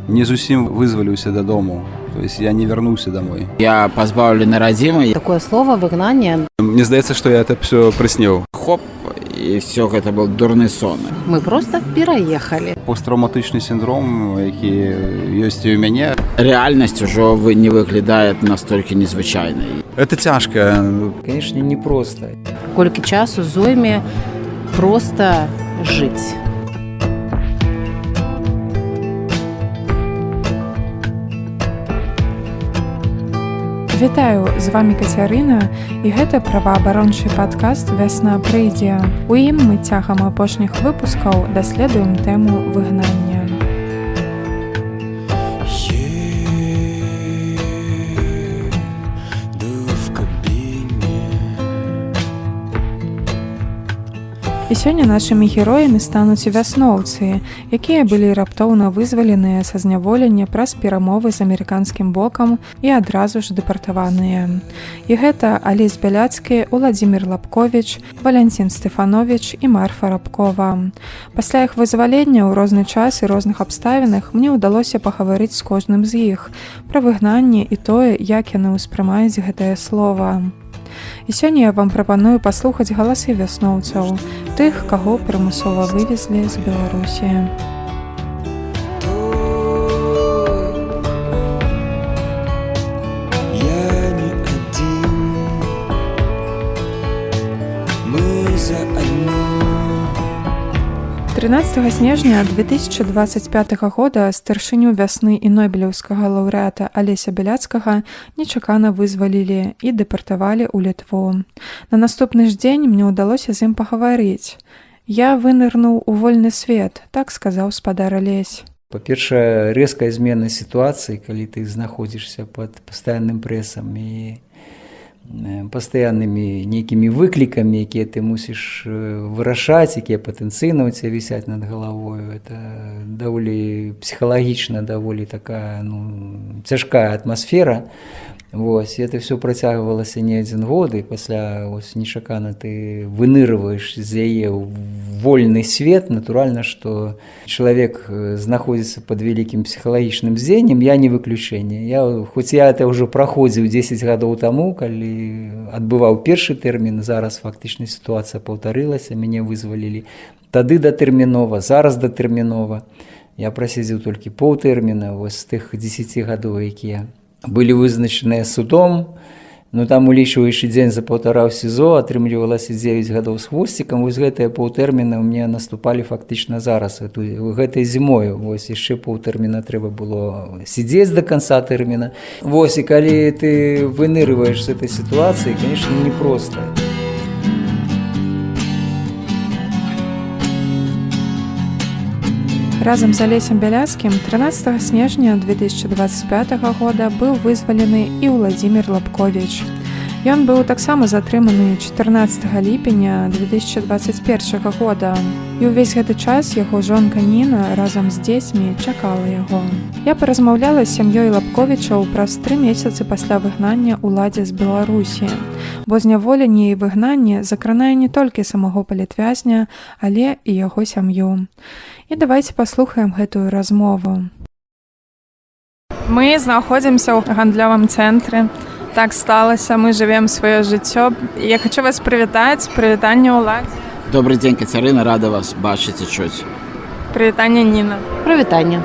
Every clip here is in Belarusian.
Не зусім вызваліўся дадому. То есть я не вернулся домой. Я позбавлены родимой. Такое слово «выгнание». Мне здаецца, што я это все прысніў. Хоп, и все, это был дурны сон. Мы просто переехали. Посттравматычны синдром, які ёсць і ў мяне. Реальность уже не выглядает настолько незвычайной. Это цяжка. Конечно, непросто. Колькі часу зойме просто жить. Вітаю, з вами Кацярына, і гэта праваабарончы падкаст «Вясна прыйдзе». У ім мы цягам апошніх выпускаў даследуем тэму выгнання. І сёння нашымі героямі стануць вясноўцы, якія былі раптоўна вызваленыя са зняволення праз перамовы з амерыканскім бокам і адразу ж дэпартаваныя. І гэта Алесь Бяляцкі, Уладзімір Лапковіч, Валянцін Стэфановіч і Марфа Рабкова. Пасля іх вызвалення ў розны час і розных абставінах мне ўдалося пагаварыць з кожным з іх пра выгнанне і тое, як яны ўспрымаюць гэтае слова. І сёння я вам прапаную паслухаць галасы вясноўцаў, тых, каго прымусова вывезлі з Беларусі. Я не один, мы заодно. 13 снежня 2025 года старшыню вясны і нобелеўскага лаўрэата Алеся Бяляцкага нечакана вызвалілі і дэпартавалі ў Літву. На наступны ж дзень мне ўдалося з ім пагаварыць. Я вынырнуў у вольны свет, так сказаў спадар Алесь. Па-першае, рэзкая змена сітуацыі, калі ты знаходзішся пад пастаянным прэсам і пастаяннымі нейкімі выклікамі, якія ты мусіш вырашаць, якія патэнцыйна ў цябе вісяць над галавою. Это даволі псіхалагічна, даволі такая цяжкая атмасфера. Вось, это все працягвалася не адзін год, і пасля нечакана ты вынырваеш з яе ў вольны свет. Натуральна, што чалавек знаходзіцца пад вялікім псіхалагічным здзеяннем, я не выключэнне. Хоць я это ўжо праходзіў 10 гадоў таму, калі адбываў першы тэрмін, зараз фактычна сітуацыя паўтарылася, мяне вызвалілі тады датэрмінова, зараз датэрмінова. Я праседзеў толькі паўтэрміна з тых 10 гадоў, якія былі вызначаныя судом, там улічваючы дзень за паўтара ў СІЗО, атрымлівалася 9 гадоў з хвосцікам. Вось гэтыя паўтэрміны ў мне наступалі фактычна зараз, гэтай зімою. Вось яшчэ паўтэрміна трэба было сидзець да канца тэрміна. Вось, і калі ты вынырваеш з этой сітуацыі, конечно, непросто. Разам з Алесем Бяляцкім 13 снежня 2025 года быў вызвалены і Уладзімір Лапковіч. Ён быў таксама затрыманы 14 ліпеня 2021 года. І ўвесь гэты час яго жонка Ніна разам з дзецьмі чакала яго. Я паразмаўляла з сям'ёй Лапковічаў праз 3 месяцы пасля выгнання ўладзе з Беларусі. Бо зняволенне і выгнанне закранае не толькі самого палітвязня, але і яго сям'ю. І давайте паслухаем гэтую размову. Мы знаходзімся ў гандлёвым цэнтры. Так сталася, мы живем свое жыццё. Я хочу вас прывітаць, прывітанне ўладзе. Добрый день, Кацярына, рада вас бачыць і чуць. Прывітанне, Ніна. Прывітанне.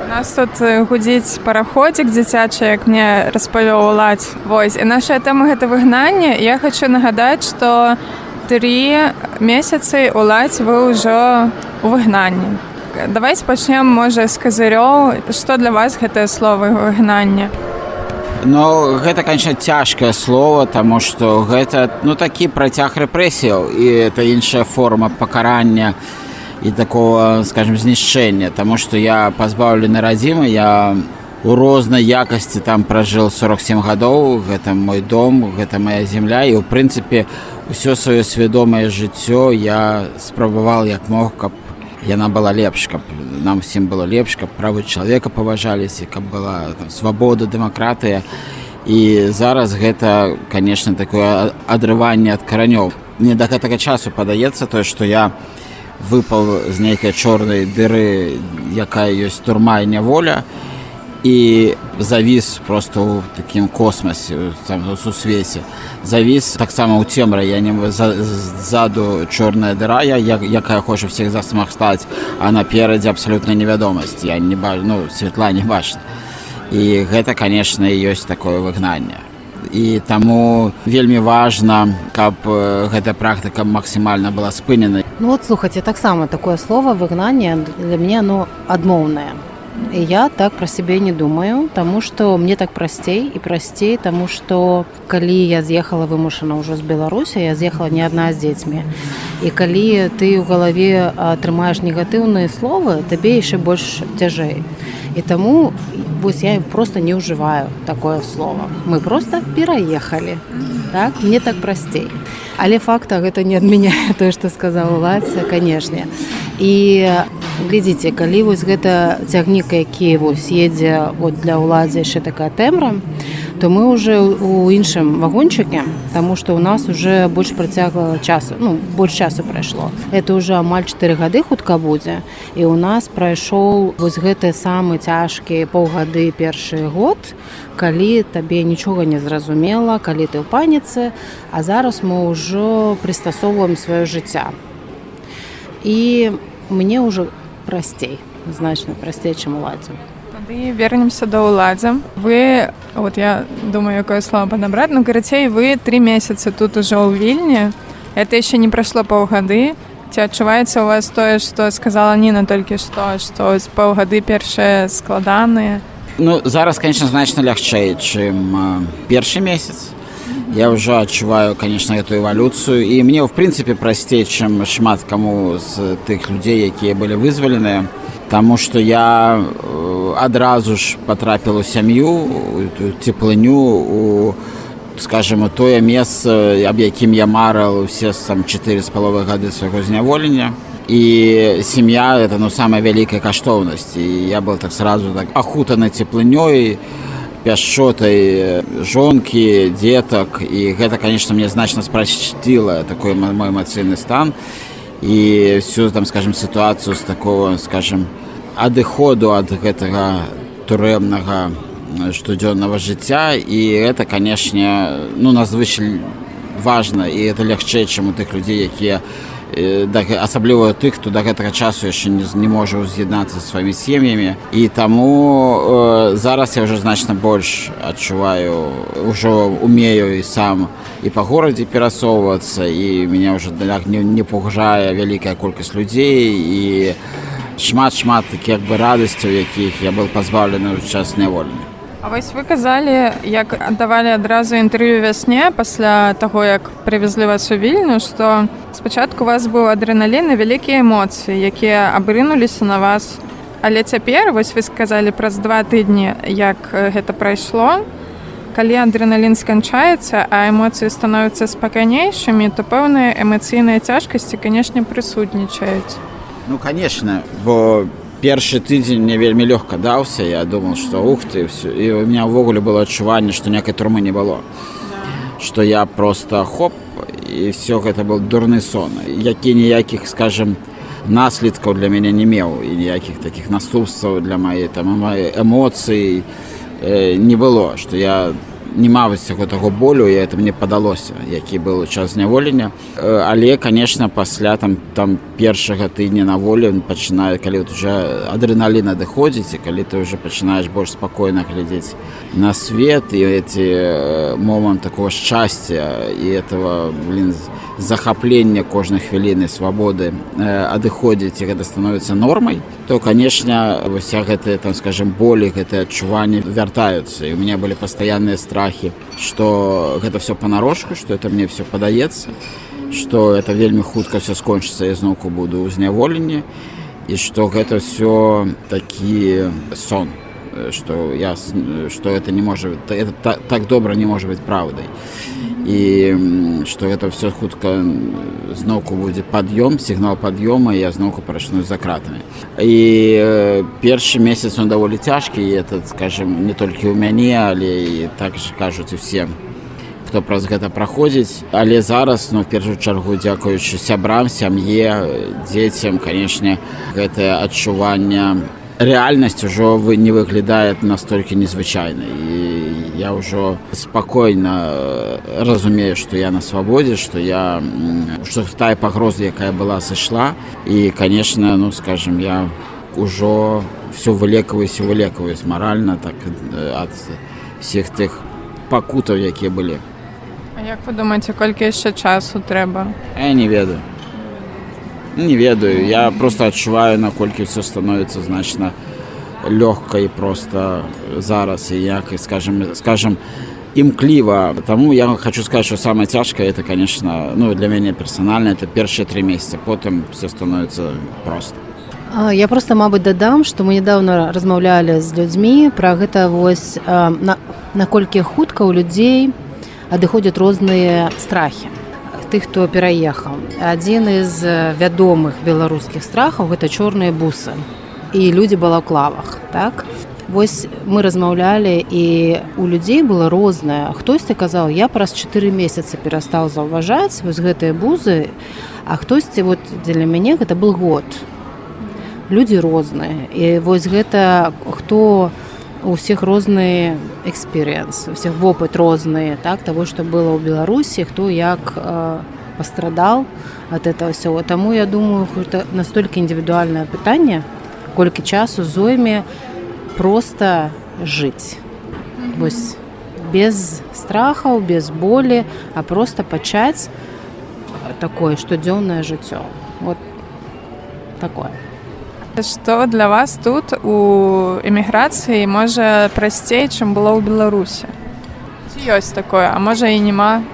У нас тут гудзіць параходзік дзіцячы, як мне распавёў уладзь. Вось, і наша тэма гэта выгнанне. Я хочу нагадаць, што 3 месяцы уладзь вы ўжо у выгнанні. Давайте пачнем, можа, з казырёў. Што для вас гэтае слово выгнанне? Гэта, конечно, цяжкае слово, таму што гэта такі працяг рэпрэсіяў, і это іншая форма пакарання і такого, скажем, знішчэння, таму што я пазбаўлены радзімы, я у рознай якасці там пражыў 47 гадоў, гэта мой дом, гэта моя земля, і ў прынцыпе ўсё сваё свядомае жыццё я спрабаваў як мог, каб яна была лепш, каб нам всім было лепш, каб правы чалавека паважаліся, каб была свабода, дэмакратыя. І зараз гэта, конечно, такое адрыванне ад каранёў. Мне да гэтага часу падаецца тое, што я выпал з нейкай чорнай дыры, якая ёсць турма і няволя, і завіс просто ў такім космасе, там, у сусвеце. Завіс таксама ў цемры, я не ззаду чорная дыра, якая хоча всіх засмахтаць, а наперадзе абсалютна невядомасць, я не бачу, святла не бачна. І гэта, канешне, ёсць такое выгнанне. І таму вельмі важна, каб гэтая практыка максімальна была спынена. Ну вот, слухайте, таксама такое слово «выгнание» для меня, адмоўнае. И я так про себя не думаю, потому что мне так простей, потому что калі я з'ехала вымушана ўжо з Беларусі, я з'ехала не одна з дзецьмі. І калі ты ў галаве атрымаеш негатыўныя словы, табе яшчэ больш цяжэй. І таму вось я просто не ўжываю такое слово. Мы просто пераехалі. Так? Мне так простей. Але факта гэта не адмяняе тое, што сказаў Лаця, канешне. І глядзіце, калі вось гэта цягнік, які вось едзе для ўладзе яшчэ такая тэмра, то мы уже у іншым вагончыке, таму што ў нас уже больш працягла часу, больш часу прайшло. Это уже амаль 4 гады хутка будзе, і ў нас прайшоў вось гэты самы цяжкі паўгады першы год, калі табе нічога не зразумела, калі ты ў паніцы, а зараз мы ўжо прыстасоўваем сваё жыцця. І мне ўжо прасцей, значна прасцей, чым уладзе. Тады вернемся да ўладзе. Вы, я думаю, якое слово падабраць, карацей, вы 3 месяцы тут ужо ў Вільні. Это яшчэ не прайшло паўгады. Ці адчуваецца у вас тое, што сказала Ніна толькі што паўгады першыя складаныя? Зараз, конечно, значна лягчэй, чым першы месяц. Я ўжо адчуваю, конечно, эту эвалюцыю. І мне, в прынцыпе, прасцей, чым шмат каму з тых людзей, якія былі вызваленыя. Таму што я адразу ж патрапіў у сям'ю, у цеплыню, скажем, у тое месца, аб якім я марыў усе 4,5 гады свайго зняволення. І сям'я – это самая вялікая каштоўнасць. І я был сразу ахутаны цеплынёй, пяшчотай жонкі, дзетак. І гэта, конечно, мне значна спрасціла такой мой эмацыйны стан. І всю, скажем, ситуацию з такого, скажем, адыходу ад гэтага турэмнага штодзённага жыцця. І гэта, конечно, надзвычай важна. І это лягчэй, чым у тых людзей, якія асабліва тых, хто да гэтага часу яшчэ не можа з'яднацца са сваімі сем'ямі. І таму зараз я ўжо значна больш адчуваю, ўжо умею і сам і па горадзе перасоўвацца, і мяне ўжо не пугжае вялікая колькасць людзей і шмат такіх радасцяў, якіх я быў пазбаўлены ў час няволення. А вось вы казалі, як аддавалі адразу інтэрв'ю вясне пасля таго, як прывезлі вас у Вільню, што спачатку у вас быў адрэналін і вялікія эмоцыі, якія абрынуліся на вас. Але цяпер, вось вы сказалі праз 2 тыдні, як гэта прайшло, калі адрэналін сканчаецца, а эмоцыі становяцца спакайнейшымі, то пэўныя эмацыйныя цяжкасці, канешне, прысутнічаюць. Конечно, бо першы тыдзень мне вельмі лёгка даўся, я думал, што ты, і у меня ўвогуле было адчуванне, што ніякай турмы не было. Што я просто хоп, і все гэта был дурны сон. Ніякіх, скажем, наследкаў для мяне не меў, і ніякіх такіх наступстваў для маёй эмоцый не было, што я не маў таго болю, і это мне падалося, які быў час зняволення. Але, конечно, пасля першага тыдня на волі пачынае, калі уже адрэналін адыходзіць, і калі ты уже пачынаеш больш спакойна глядзець на свет, і эти момент такого шчасця і этого, захаплення кожнай хвіліны свабоды адыходзіць, і гэта становіцца нормай, то, конечно, вся гэтыя, скажем, болі, гэтыя адчуванні вяртаюцца. І у меня былі пастаянныя страхі, што гэта все панарошку, што это мне все падаецца, што это вельмі хутка все скончыцца, я зноўку буду ў зняволенні, і што гэта все такі сон, што это не можа, это так добра не можа быць праўдай. І што гэта все хутка зноўку будзе пад'ём, сігнал пад'ёма, і я зноўку прачнусь за кратамі. І першы месяц он даволі цяжкі, і это, скажем, не толькі ў мяне, але і так же кажуць усе хто праз гэта праходзіць. Але зараз, ну, в першую чаргу, дзякуючы сябрам, сям'е, дзецям, канешне, гэтае адчуванне, рэальнасць ужо не выглядае настолькі незвычайнай. І я ўжо спакойна разумею, што я на свабодзе, што тая пагроза, якая была, сышла. І, канешне, ну, скажем, я ўжо все вылекваюсь маральна, так, ад всіх тых пакутаў, якія былі. А як вы думаеце, колькі яшчэ часу трэба? Я не ведаю. Не ведаю. Я просто адчуваю, наколькі все становіцца значна лёгка і просто зараз, і як, скажем, імкліва. Таму я хочу сказаць, што самае цяжкае, это, конечно, ну, для мяне персанальна, это першыя 3 месяцы, потым все становіцца просто. Я просто, мабыць, дадам, што мы нядаўна размаўлялі з людзьмі пра гэта, вось, наколькі хутка ў людзей адыходзяць розныя страхі тых, хто пераехаў. Адзін з вядомых беларускіх страхаў – гэта чорныя бусы і людзі ў балаклавах, так? Вось мы размаўлялі, і у людзей было рознае. Хтосьці казаў, я праз 4 месяцы перастаў заўважаць вось гэтыя бузы, а хтосьці, вот, для мяне гэта был год. Людзі розныя. І вось гэта, хто у всех розны экспірыенс, у всех вопыт розны, так, того, што было ў Беларусі, хто як пастрадаў ад этого всего. Таму я думаю, гэта настолькі індывідуальнае пытанне, колькі часу зойме просто жыць. Вось без страхаў, без болі, а просто пачаць такое штодзённае жыццё. Вот такое. Што для вас тут у эміграцыі можа прасцей, чым было ў Беларусі? Ці ёсць такое, а можа і няма?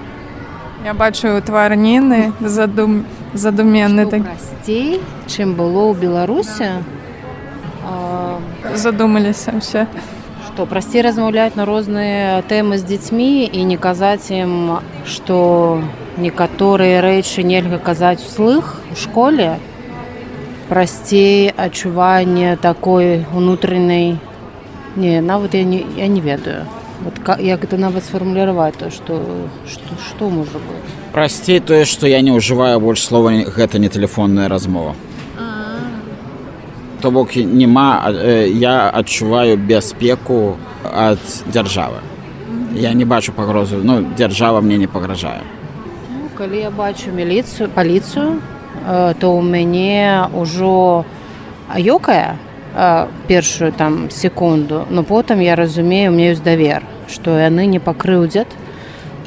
Я бачу тварніны задуменны. Што прасцей, чым было ў Беларусі? Задумаліся ўсе. Што прасцей размаўляць на розныя тэмы з дзецьмі і не казаць ім, што некаторыя рэчы нельга казаць услых у школе, прасцей адчуванне такой унутранай, не, нават я не ведаю. Вот як это нават сфармуляваць, то што можа быць? Прасцей тое, што я не ўжываю больш слова, гэта не тэлефонная размова. То бок я адчуваю бяспеку ад дзяржавы. Я не бачу пагрозы, ну, дзяржава мне не пагражае. Ну, калі я бачу паліцыю, то ў мяне ўжо ёкае першую там секунду, но потым я разумею, у меня ёсць давер, што яны не пакрыўдзяць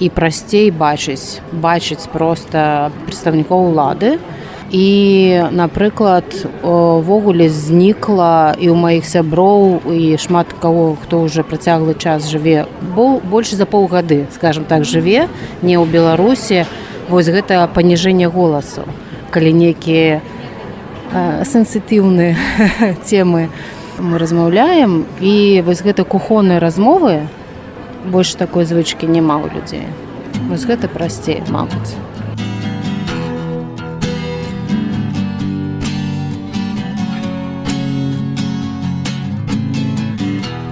і прасцей бачыць проста прадстаўнікоў улады. І, напрыклад, увогуле знікла і ў маіх сяброў, і шмат каго, хто ўжо працяглы час жыве, больш за паўгады, скажем так, жыве, не ў Беларусі, вось гэта паніжэнне голасу. Калі нейкія сенсітыўныя темы мы размаўляем, і вось гэта кухонныя размовы, больш такой звычкі няма ў людзей. Вось гэта прасцей, мабыць.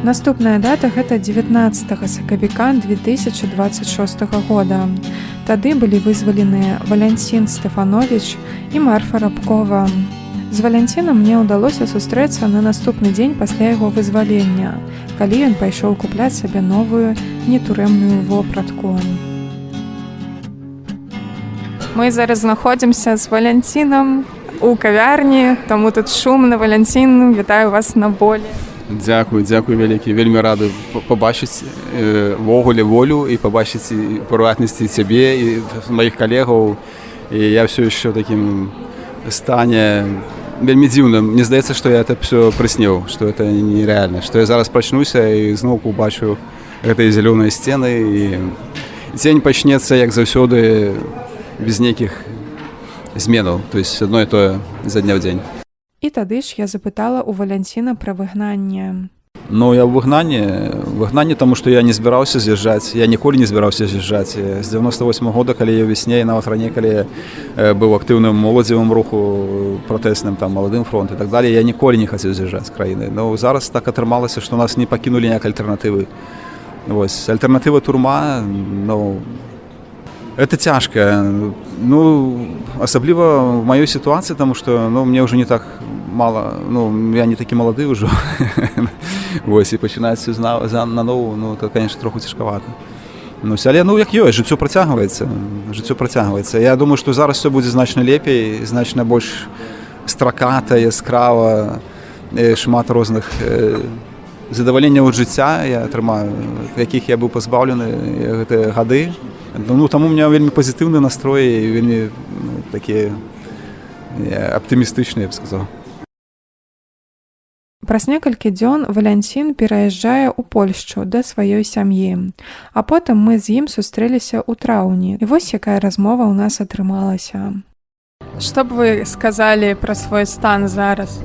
Наступная дата – гэта 19 сакавіка 2026 года. Тады былі вызваленыя Валянцін Стэфановіч і Марфа Рабкова. З Валянцінам мне ўдалося сустрэцца на наступны дзень пасля яго вызвалення, калі ён пайшоў купляць сабе новую нетурэмную вопратку. Мы зараз знаходзімся з Валянцінам у кавярні, таму тут шумна. Валянцін, вітаю вас на волі. Дзякую вялікі, вельмі рады пабачыць ввогуле волю і пабачыць прыватнасці цябе і маіх калегаў. І я все еще в такім стане вельмі дзіўным. Мне здаецца, што я это все прысніў, што это нереальна, што я зараз прачнуся і зноўку убачу гэтыя зялёныя сцены, і дзень пачнецца, як заўсёды, без нейкіх зменаў, то есть адно і тое за дня ў дзень. І тады ж я запытала ў Валянціна пра выгнанне. Ну, я ў выгнанні, таму што я не збіраўся з'язджаць, я ніколі не збіраўся з'язджаць. З 98 года, калі я весне, і нават раней, калі быў актыўным моладзевым руху, пратэсным, там, маладым фронт і так далее, я ніколі не хацеў з'язджаць з краіны. Но зараз так атрымалася, што нас не пакінулі ніяк альтэрнатывы. Ось, альтернатива турма, ну, это тяжко. Ну, особливо в моей ситуации, потому что, ну, мне уже не так мало, ну, я не такий молодий вже. Ось, і починати все наново, ну, то, конечно, трохи тяжковато. Ну, але, ну, як є, життя протягується. Я думаю, що зараз все буде значно лепей, значно більш строкато, яскраво, шмат різних задоволення від життя я отримаю, яких я був позбавлений ці годи. Ну, тому у мене вельми позитивний настрой і вельми такі оптимістичні, я б сказав. Праз некалькі дзён Валянцін пераязджае ў Польшчу да сваёй сям'і. А потым мы з ім сустрэліся ў траўні. І вось якая размова ў нас атрымалася. Што б вы сказалі пра свой стан зараз?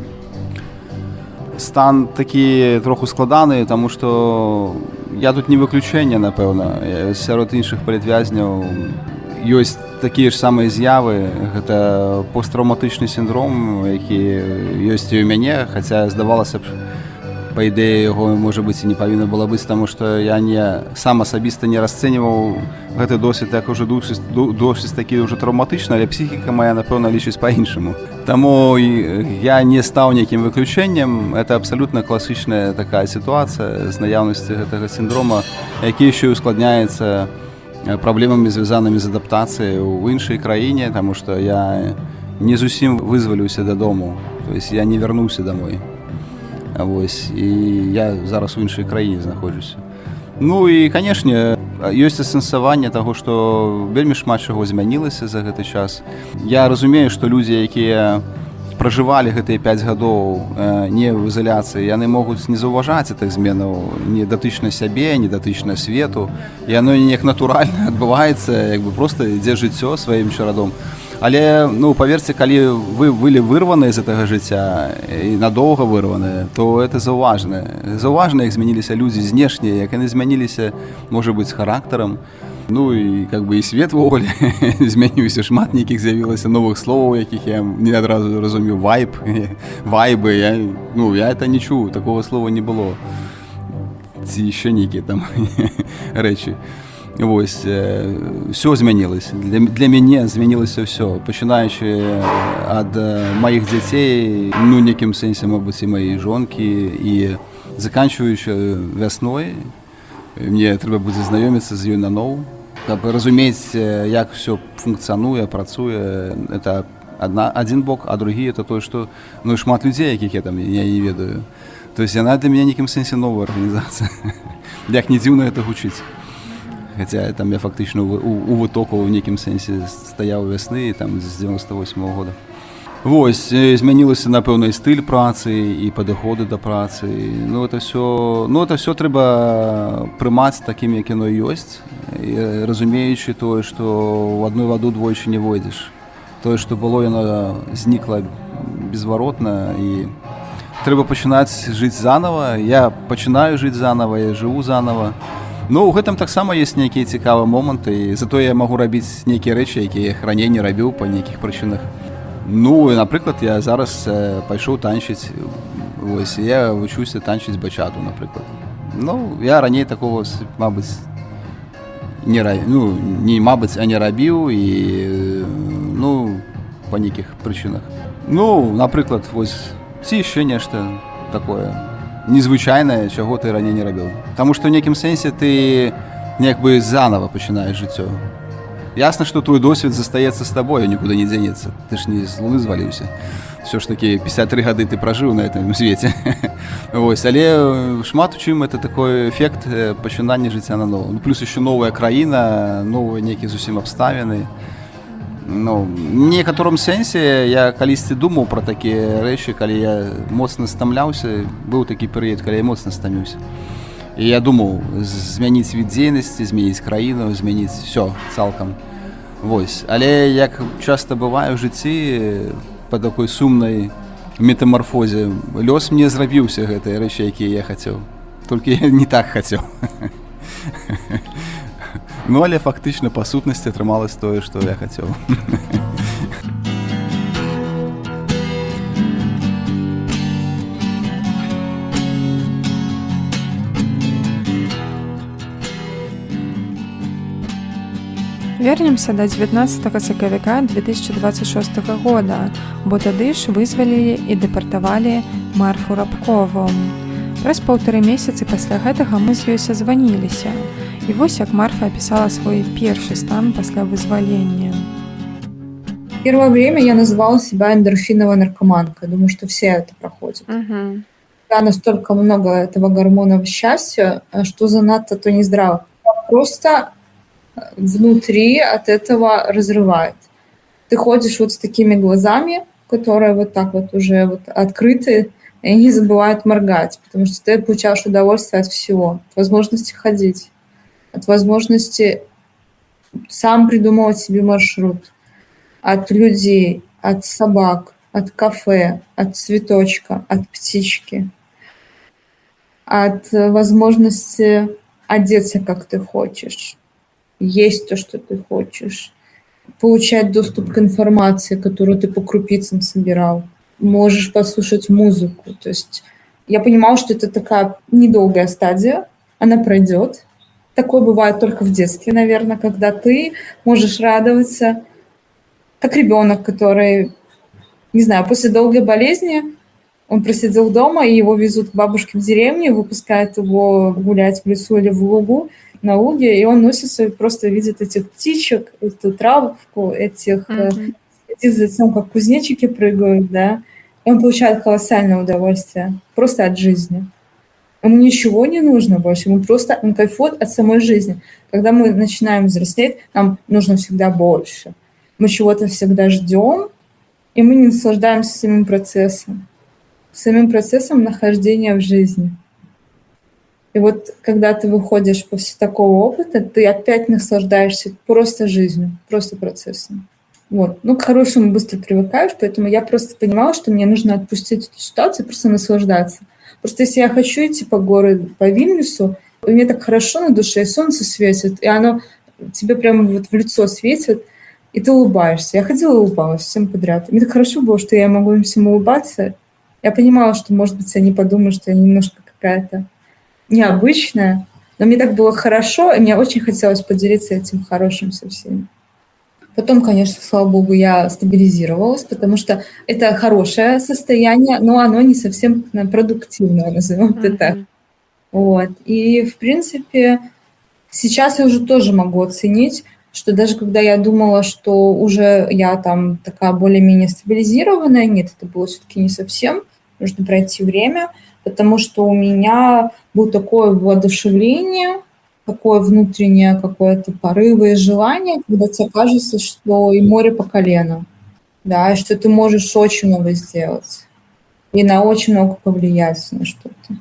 Стан такі трохи складаний, тому що я тут не виключення, напевно. Серед інших політв'язняў ёсць такія ж самыя з'явы. Гэта посттравматычны сіндром, які ёсць і ў мяне, хаця здавалася б, па ідэі яго, можа быць, і не павінна было быць, таму што я сам асабіста не расцэньваў гэты досвед як уже досвід такі ўжо траўматычны, але псіхіка моя, напэўна, лічыць па-іншаму. Таму я не стаў нейкім выключэннем. Это абсалютна класычная такая сітуацыя з наяўнасці гэтага сіндрома, які яшчэ ускладняецца праблемамі, звязанымі з адаптацыяй у іншай краіне, таму што я не зусім вызваліўся дадому, то есть я не вярнуўся домой. Вось, і я зараз у іншай краіне знаходжуся. Ну і, канешне, ёсць асэнсаванне таго, што вельмі шмат чаго змянілася за гэты час. Я разумею, што людзі, якія пражывалі гэтыя 5 гадоў не ў ізаляцыі, яны могуць не заўважаць гэтых зменаў не датычна сябе, не датычна свету. Яно неяк натуральна адбываецца, як бы проста ідзе жыццё сваім чарадом. Але, ну, паверце, калі вы былі вырваныя з гэтага жыцця і надоўга вырваныя, то это заўважна. Заўважна, як змяніліся людзі знешне, як яны змяніліся, можа быць, характарам. Ну і как бы і свет ввогуле змяніўся, шмат нейкіх з'явілася новых словаў, якіх я не адразу разумею. Вайбы, я это не чуў, такого слова не было. Ці яшчэ нейкія там рэчы. Вось, все змянілася. Для мяне змянілася все, пачынаючы ад маіх дзяцей, ну, некім сэнсе, мабыць, і маёй жонкі, і заканчваючы вясной. Мне трэба будзе знаёміцца з ёй наноў, каб разумець, як все функцыянуе, працуе. Это адзін бок, а другі это тое, што, ну, шмат людзей, якіх я не ведаю. То есть яна для мяне некім сэнсе новая арганізацыя. Як не дзіўна гэта гучыць. Хаця там я фактычна у вытоку в некім сэнсе стаяў вясны там з 98-го года. Вось, змянілася, напэўна, і стыль працы, і падыходы да працы. Ну, это все трэба прымаць такім, як яно ёсць, разумеючы тое, што ў адной ваду двойчы не войдзеш. Тое, што было, яно знікла безваротна, і трэба пачынаць жыць занава. Я пачынаю жыць занава, я жыву занава. Ну, у гэтым таксама ёсць нейкія цікавыя моманты, і затое я магу рабіць нейкія рэчы, якія я раней не рабіў па нейкіх прычынах. Ну, напрыклад, я зараз пайшоў танчыць, вось, я вучуся танчыць бачату, напрыклад. Ну, я раней такого, мабыць, не рабіў, і, ну, па нейкіх прычынах. Ну, напрыклад, вось, ці яшчэ нешта такое незвычайнае, чаго ты раней не рабіў. Таму што ў нейкім сэнсе ты неяк бы занава пачынаеш жыццё. Ясна, што твой досвед застаецца з табою, нікуды не дзенецца. Ты ж не з луны зваліўся. Все ж такі 53 гады ты пражыў на гэтым свеце. Вось, але шмат у чым это такой эфект пачынання жыцця наново. Ну, плюс яшчэ новая краіна, новыя нейкія зусім абставіны. Ну, в некаторым сэнсе я калісьці думаў пра такія рэчы, калі я моцна стамляўся, быў такі перыяд, калі я моцна стаміўся. І я думаў змяніць від дзейнасці, змяніць краіну, змяніць все цалкам. Вось. Але як часта бывае ў жыцці па такой сумнай метамарфозе, лёс мне зрабіўся гэтыя рэчы, якія я хацеў. Толькі я не так хацеў. Ну, але фактычна па сутнасці атрымалася тое, што я хацеў. Вернемся до 19 сакавіка 2026 года, бо тады ж вызвалілі і дэпартавалі Марфу Рабкову. Праз 1,5 месяцы пасля гэтага мы з ёй сазваніліся. І вось як Марфа описала свой першы стан пасля вызвалення. Первое время я называла себя эндорфиновой наркоманкой. Думаю, что все это проходят. Да, настолько много этого гормона счастья, что занадто то нездраво. Просто внутри от этого разрывает. Ты ходишь вот с такими глазами, которые вот так вот уже вот открыты, и они забывают моргать, потому что ты получаешь удовольствие от всего, от возможности ходить, от возможности сам придумывать себе маршрут, от людей, от собак, от кафе, от цветочка, от птички, от возможности одеться, как ты хочешь, есть то, что ты хочешь, получать доступ к информации, которую ты по крупицам собирал. Можешь послушать музыку. То есть я понимала, что это такая недолгая стадия, она пройдет. Такое бывает только в детстве, наверное, когда ты можешь радоваться, как ребенок, который, не знаю, после долгой болезни он просидел дома, и его везут к бабушке в деревню, выпускают его гулять в лесу или в лугу, на луге, и он носится и просто видит этих птичек, эту травку, этих... следит за тем, как кузнечики прыгают, да. И он получает колоссальное удовольствие просто от жизни. Ему ничего не нужно больше, он кайфует от самой жизни. Когда мы начинаем взрослеть, нам нужно всегда больше. Мы чего-то всегда ждем, и мы не наслаждаемся самим процессом нахождения в жизни. И вот когда ты выходишь после такого опыта, ты опять наслаждаешься просто жизнью, просто процессом. Вот. Ну, к хорошему быстро привыкаешь, поэтому я просто понимала, что мне нужно отпустить эту ситуацию, просто наслаждаться. Просто если я хочу идти по городу, по Вильнюсу, и мне так хорошо на душе, и солнце светит, и оно тебе прямо вот в лицо светит, и ты улыбаешься. Я ходила и улыбалась всем подряд. Мне так хорошо было, что я могу им всем улыбаться. Я понимала, что, может быть, они подумают, что я немножко какая-то необычная, но мне так было хорошо, и мне очень хотелось поделиться этим хорошим со всеми. Потом, конечно, слава богу, я стабилизировалась, потому что это хорошее состояние, но оно не совсем продуктивное, назовем это так. Вот. И, в принципе, сейчас я уже тоже могу оценить, что даже когда я думала, что уже я там такая более-менее стабилизированная, нет, это было все-таки не совсем, нужно пройти время, потому что у меня было такое воодушевление, такое внутреннее какое-то порывы и желание, когда тебе кажется, что и море по колено, да, и что ты можешь очень много сделать и на очень много повлиять на что-то.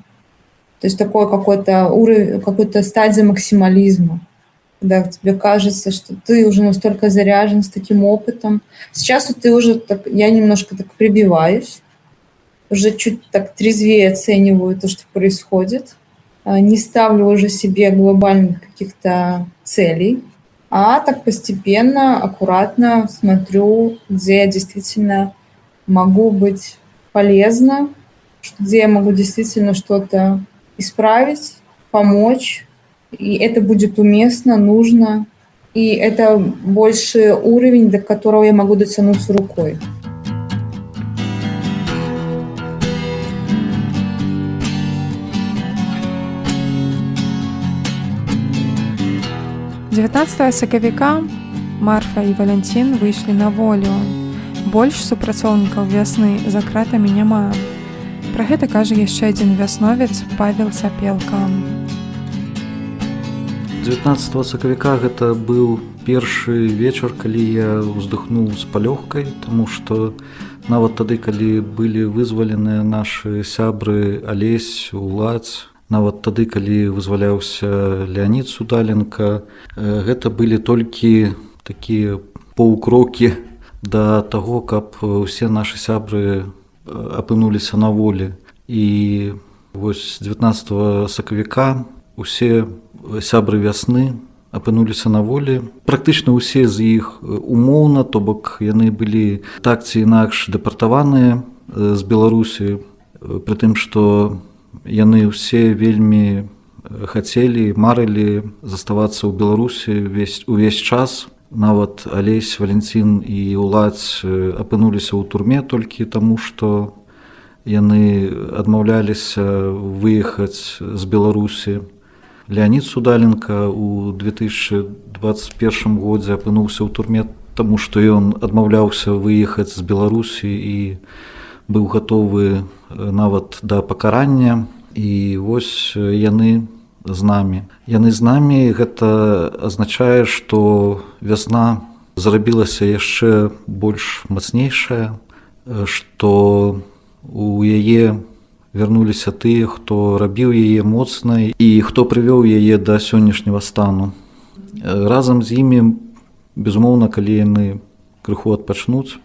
То есть такой какой-то уровень, какой-то стадия максимализма, когда тебе кажется, что ты уже настолько заряжен с таким опытом. Сейчас вот ты уже так, я немножко так прибиваюсь, уже чуть так трезвее оцениваю то, что происходит, не ставлю уже себе глобальных каких-то целей, а так постепенно, аккуратно смотрю, где я действительно могу быть полезна, где я могу действительно что-то исправить, помочь, и это будет уместно, нужно, и это больше уровень, до которого я могу дотянуться рукой. «19 сакавіка Марфа і Валянцін выйшлі на волю. Больш супрацоўнікаў вясны за кратамі няма. Пра гэта кажа яшчэ адзін вясновец Павел Сапелка. 19 сакавіка гэта быў першы вечар, калі я ўздыхнуў з палёгкай, таму што нават тады, калі былі вызваленыя нашы сябры Алесь, Уладзь, нават тады, калі вызваляўся Леанід Судаленка, гэта былі толькі такія паўкрокі да таго, каб усе нашы сябры апынуліся на волі. І вось 19 сакавіка усе сябры вясны апынуліся на волі. Практычна ўсе з іх умоўна, то бок яны былі так ці інакш дэпартаваныя з Беларусі, пры тым, што яны ўсе вельмі хацелі, марылі заставацца ў Беларусі увесь час. Нават Алесь, Валентин і Уладзь апынуліся ў турме толькі таму, што яны адмаўляліся выехаць з Беларусі. Леонид Судаленко ў 2021 годзе апынуўся ў турме, таму што ён адмаўляўся выехаць з Беларусі і быў гатовы нават да пакарання. І вось яны з намі. Яны з намі, гэта азначае, што вясна зрабілася яшчэ больш мацнейшая, што у яе вярнуліся тыя, хто рабіў яе моцнай і хто прывёў яе да сённяшняга стану. Разам з імі, безумоўна, калі яны крыху адпачнуць,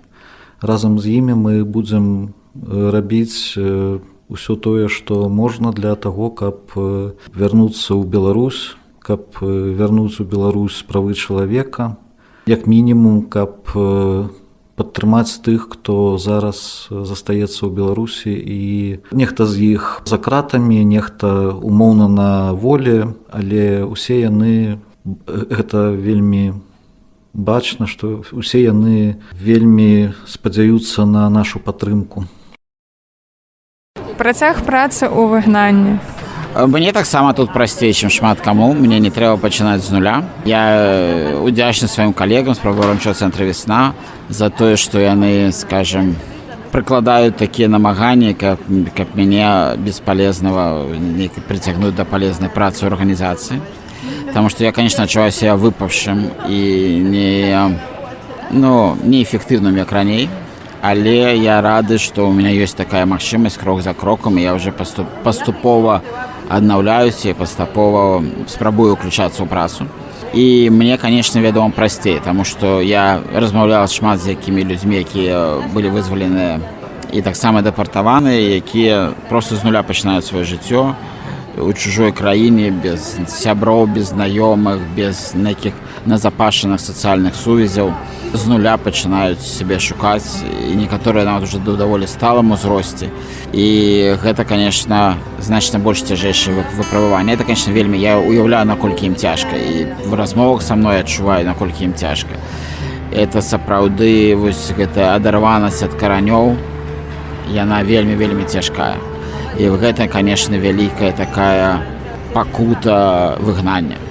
разам з імі мы будзем рабіць усё тое, што можна для таго, каб вярнуцца ў Беларусь, каб вярнуць у Беларусь правы чалавека, як мінімум, каб падтрымаць тых, хто зараз застаецца ў Беларусі, і нехта з іх за кратамі, нехта умоўна на волі, але усе яны, гэта вельмі бачна, што усе яны вельмі спадзяюцца на нашу падтрымку. Працяг працы ў выгнанні. Мне таксама тут прасцей, чым шмат каму. Мне не трэба пачынаць з нуля. Я удзячны сваім калегам з праваабарончага цэнтра «Весна» за тое, што яны, скажем, прыкладаюць такія намаганні, каб мяне бесполезнага прыцягнуць да палезнай працы ў арганізацыі. Таму што я, конечно, адчуваю себя выпавшым і неэфектыўным, як раней. Але я рады, што ў меня ёсць такая магчымасць крок за крокам, і я ўжо паступова аднаўляюся і паступова спрабую ўключацца ў працу. І мне, канечне, вядома, прасцей, таму што я размаўляў шмат з якімі людзьмі, якія былі вызваленыя і таксама дэпартаваныя, якія проста з нуля пачынаюць сваё жыццё у чужой краіне, без сяброў, без знаёмых, без нейкіх назапашаных сацыяльных сувязяў. З нуля пачынаюць сябе шукаць, і некаторыя нават уже ў даволі сталым узросце. І гэта, конечно, значна больш цяжэйшае выпрабаванне. Это, конечно, вельмі, я уяўляю, наколькі ім цяжка, і в размовах са мной адчуваю, наколькі ім цяжка. Это сапраўды вось гэта адарванасць ад каранёў, яна вельмі цяжкая. І гэта, конечно, вялікая такая пакута выгнання.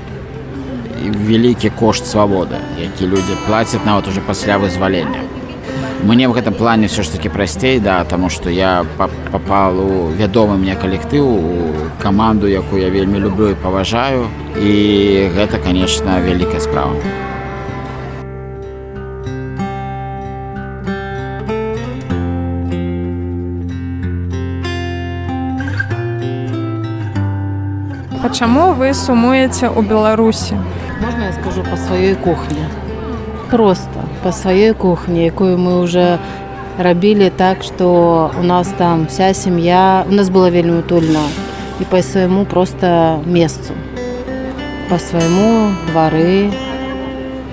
Вялікі кошт свабоды, які людзі плацяць нават уже пасля вызвалення. Мне в гэтым плане все ж таки прасцей, да, таму што я папал у вядомы мне калектыў, у каманду, якую я вельмі люблю і паважаю, і гэта, конечно, вялікая справа. Чаму вы сумуеце ў Беларусі? Можно я скажу по своей кухне? Просто по своей кухне, якую мы уже рабілі так, что у нас там вся семья, у нас было вельмі утульна, и по своему просто месцу, по своему дворы,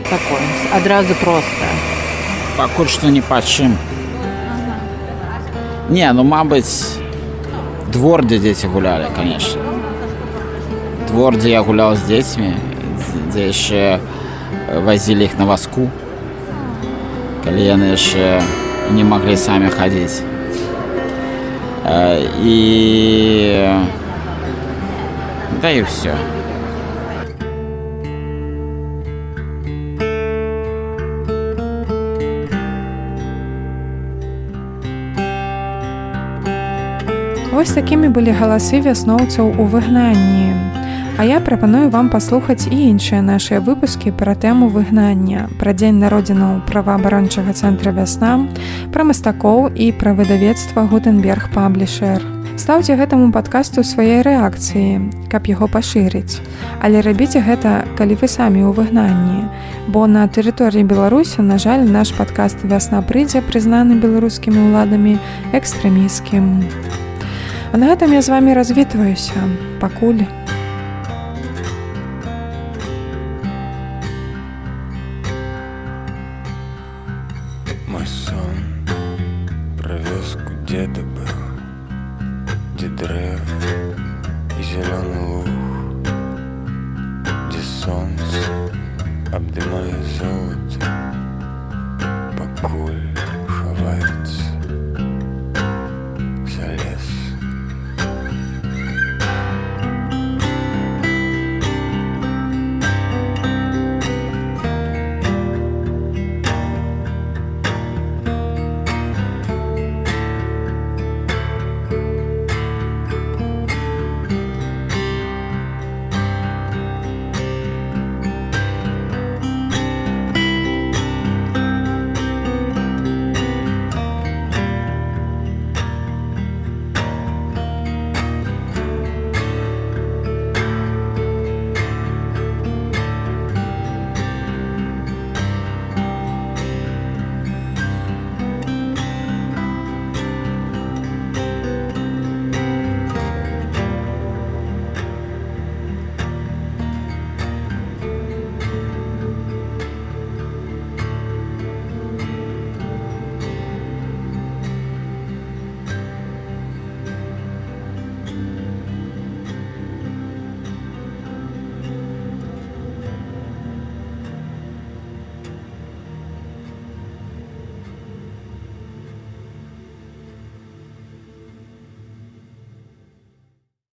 такое, адразу просто. Пакуль што не па чым. Не, мабыць, двор, дзе дзеці гулялі, конечно. Двор, дзе я гуляў з дзецьмі, дзе яшчэ вазілі іх на вазку, калі яны яшчэ не маглі самі хадзіць. Да і ўсё. Вось такімі былі галасы вясноўцаў у выгнанні. А я прапаную вам паслухаць і іншыя нашыя выпускі пра тэму выгнання, пра дзень народзінаў праваабарончага цэнтра «Вясна», пра мастакоў і пра выдавецтва «Гутенберг Паблішэр». Стаўце гэтаму падкасту свае рэакцыі, каб яго пашырыць. Але рабіце гэта, калі вы самі ў выгнанні, бо на тэрыторыі Беларусі, на жаль, наш падкаст «Вясна прыйдзе» прызнаны беларускімі ўладамі экстрэміскім. А на гэтым я з вамі развітваюся. Пакуль. Мой сон про вёску деда был, где древ и зеленый луг, где солнце обдымая золото.